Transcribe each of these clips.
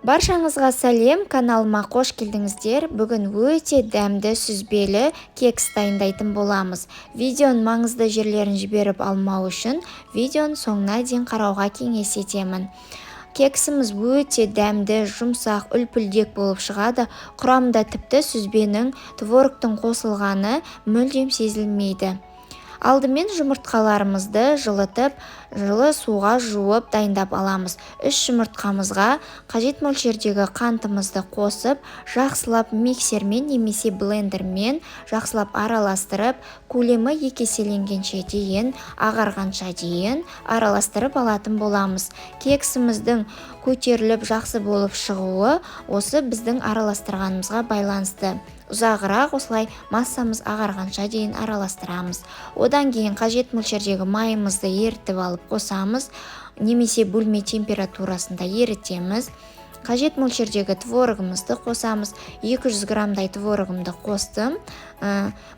Баршаңызға сәлем, каналыма қош келдіңіздер. Бүгін өте дәмді сүзбелі кекс дайындайтын боламыз. Видеоның маңызды жерлерін жіберіп алмау үшін видеоның соңына дейін қарауға кеңес етемін. Кексіміз өте дәмді, жұмсақ, үлпілдек болып шығады. Құрамында тіпті сүзбенің, творогтың қосылғаны мүлдем сезілмейді. Алдымен жұмыртқаларымызды жылытып, жылы суға жуып дайындап аламыз. 3 жұмыртқамызға қажет мөлшердегі қантымызды қосып, жақсылап миксермен немесе блендермен жақсылап араластырып, көлемі 2 еселенгенше дейін, ағарғанша дейін араластырып алатын боламыз. Кексіміздің көтеріліп жақсы болып шығуы осы біздің араластырғанымызға байланысты. Ұзағырақ осылай массамыз ағарғанша дейін араластырамыз. Одан кейін қажет мөлшердегі майымызды ерітіп алып қосамыз, немесе бөлме температурасында ерітеміз. Қажет мөлшердегі творогымызды қосамыз. 200 граммдай творогымды қостым.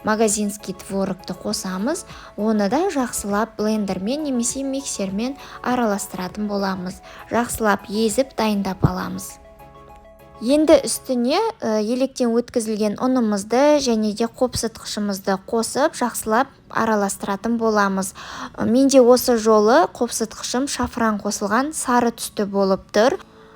Магазинский творогты қосамыз. Оны да жақсылап блендермен немесе миксермен араластыратын боламыз. Жақсылап езіп дайындап аламыз. Енді үстіне електен өткізілген ұнымызды және де қопсытқышымызды қосып, жақсылап араластыратын боламыз. Менде осы жолы қопсытқышым шафран қосылған сары түсті болып тұр.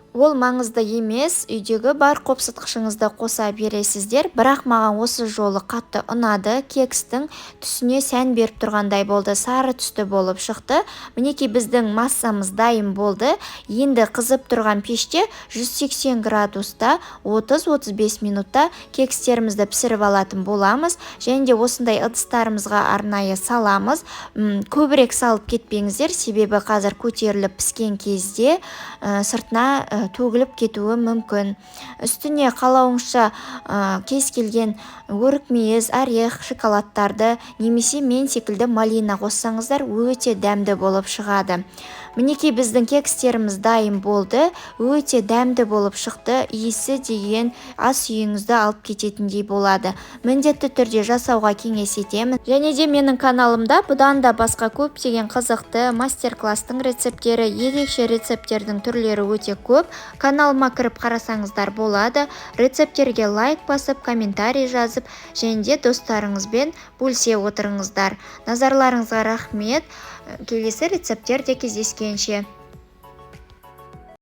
Ол маңызды емес, үйдегі бар қопсытқышыңызды қоса бересіздер, бірақ маған осы жолы қатты ұнады. Кекстің түсіне сән беріп тұрғандай болды, сары түсті болып шықты. Мінекей біздің массамыз дайын болды. Енді қызып тұрған пеште 180 градуста 30-35 минутта кекстерімізді пісіріп алатын боламыз. Және де осындай ыдыстарымызға арнайы саламыз. Көбірек салып кетпеңіздер, себебі қазір көтеріліп піскен кезде сыртына төгіліп кетуі мүмкін. Үстіне қалауыңызша кез келген өрік-мейіз, орех, шоколадтарды немесе мен секілді малина қоссаңыздар өте дәмді болып шығады. Мінекей біздің кекстеріміз дайын болды. Өте дәмді болып шықты. Иісі деген ас үйіңізді алып кететіндей болады. Міндетті түрде жасауға кеңес етемін. Және де менің каналымда бұдан да басқа көптеген қызықты мастер-класстың рецепттері, ерекше рецепттердің түрлері өте көп. Каналыма кіріп қарасаңыздар болады. Рецепттерге лайк басып, комментарий жазып, және де достарыңызбен бөлісе отырыңыздар. Назарларыңызға рахмет. Келесі рецепттерде кездескенше.